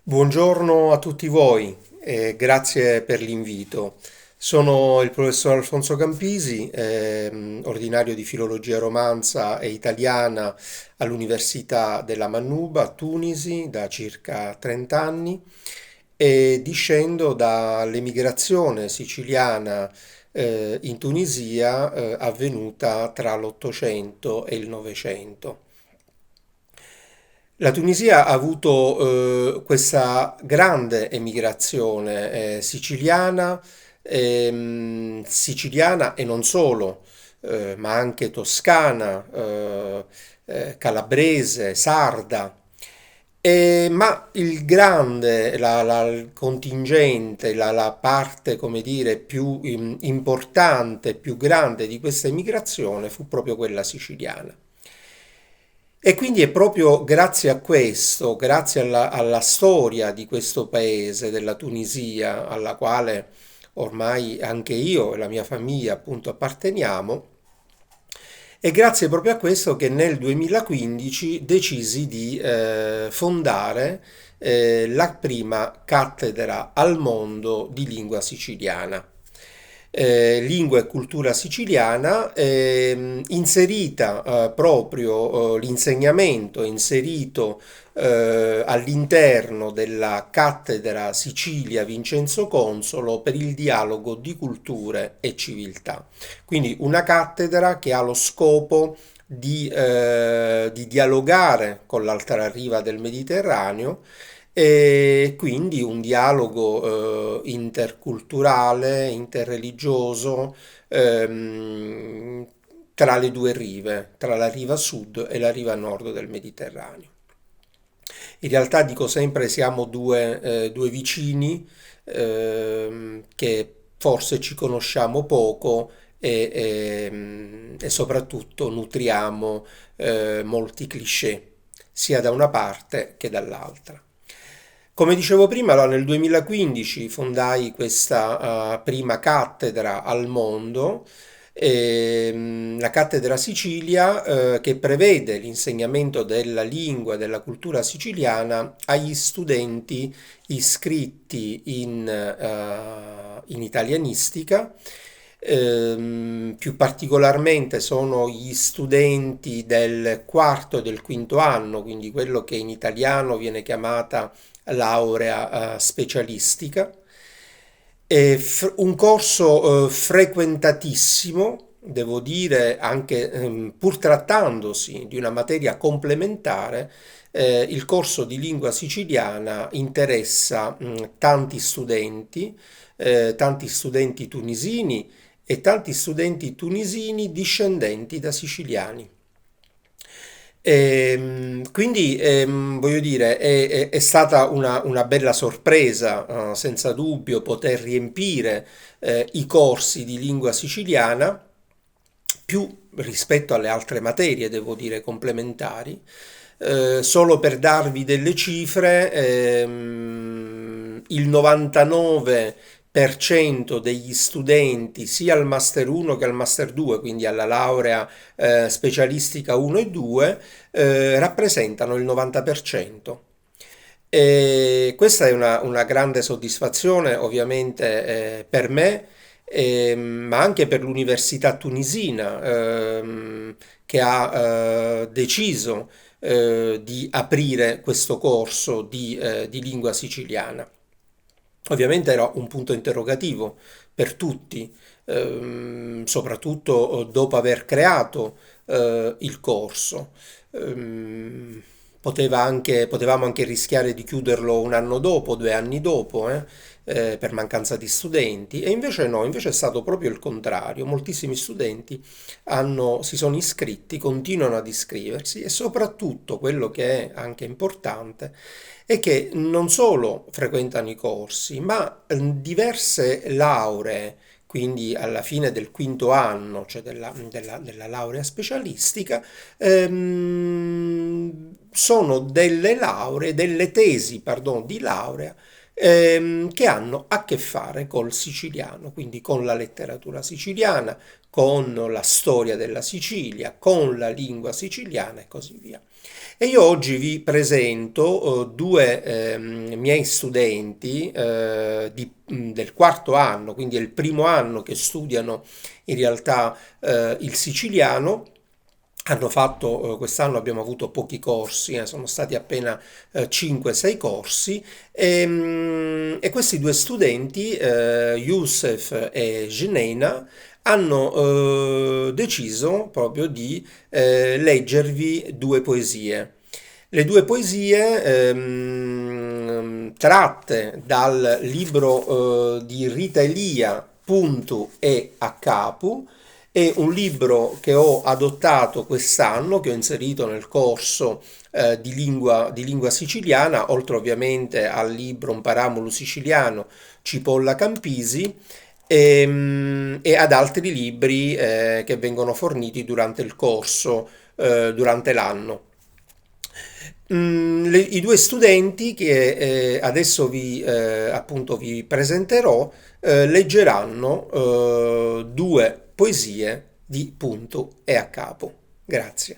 Buongiorno a tutti voi e grazie per l'invito. Sono il professor Alfonso Campisi, ordinario di filologia romanza e italiana all'Università della Mannuba a Tunisi da circa 30 anni e discendo dall'emigrazione siciliana in Tunisia avvenuta tra l'Ottocento e il Novecento. La Tunisia ha avuto questa grande emigrazione siciliana e non solo, ma anche toscana, calabrese, sarda. Ma il grande, il contingente, la parte, come dire, più importante, più grande di questa emigrazione fu proprio quella siciliana. E quindi è proprio grazie a questo, grazie alla storia di questo paese, della Tunisia, alla quale ormai anche io e la mia famiglia appunto apparteniamo, e grazie proprio a questo che nel 2015 decisi di fondare la prima cattedra al mondo di lingua siciliana. Lingua e cultura siciliana, inserita proprio l'insegnamento è inserito all'interno della cattedra Sicilia Vincenzo Consolo per il dialogo di culture e civiltà. Quindi una cattedra che ha lo scopo di dialogare con l'altra riva del Mediterraneo e quindi un dialogo interculturale, interreligioso tra le due rive, tra la riva sud e la riva nord del Mediterraneo. In realtà dico sempre siamo due vicini che forse ci conosciamo poco e soprattutto nutriamo molti cliché, sia da una parte che dall'altra. Come dicevo prima, allora, nel 2015 fondai questa prima cattedra al mondo, la cattedra Sicilia, che prevede l'insegnamento della lingua e della cultura siciliana agli studenti iscritti in italianistica. Più particolarmente sono gli studenti del quarto e del quinto anno, quindi quello che in italiano viene chiamata laurea specialistica. Un corso frequentatissimo, devo dire, anche pur trattandosi di una materia complementare, il corso di lingua siciliana interessa tanti studenti tunisini e tanti studenti tunisini discendenti da siciliani. Quindi voglio dire, è stata una bella sorpresa, senza dubbio, poter riempire i corsi di lingua siciliana più rispetto alle altre materie, devo dire, complementari. Solo per darvi delle cifre, il 99% degli studenti sia al Master 1 che al Master 2, quindi alla laurea specialistica 1 e 2, rappresentano il 90%. E questa è una grande soddisfazione ovviamente per me, ma anche per l'Università tunisina che ha deciso di aprire questo corso di lingua siciliana. Ovviamente era un punto interrogativo per tutti, soprattutto dopo aver creato il corso. Ehm, Potevamo anche rischiare di chiuderlo un anno dopo, 2 anni dopo, per mancanza di studenti, e invece no, invece è stato proprio il contrario. Moltissimi studenti si sono iscritti, continuano ad iscriversi e soprattutto quello che è anche importante è che non solo frequentano i corsi, ma diverse lauree, quindi alla fine del quinto anno, cioè della laurea specialistica, sono delle lauree, delle tesi, pardon, di laurea che hanno a che fare col siciliano, quindi con la letteratura siciliana, con la storia della Sicilia, con la lingua siciliana e così via. E io oggi vi presento due miei studenti del quarto anno, quindi è il primo anno che studiano in realtà il siciliano. Hanno fatto, quest'anno abbiamo avuto pochi corsi, sono stati appena 5-6 corsi e questi due studenti, Youssef e Jeneina, hanno deciso proprio di leggervi due poesie. Le due poesie tratte dal libro di Rita Elia, Punto e a Capo, è un libro che ho adottato quest'anno, che ho inserito nel corso di lingua siciliana, oltre ovviamente al libro Un paramulo siciliano, Cipolla Campisi, e ad altri libri che vengono forniti durante il corso, durante l'anno. I due studenti che adesso appunto vi presenterò leggeranno due poesie di Punto e a Capo. Grazie.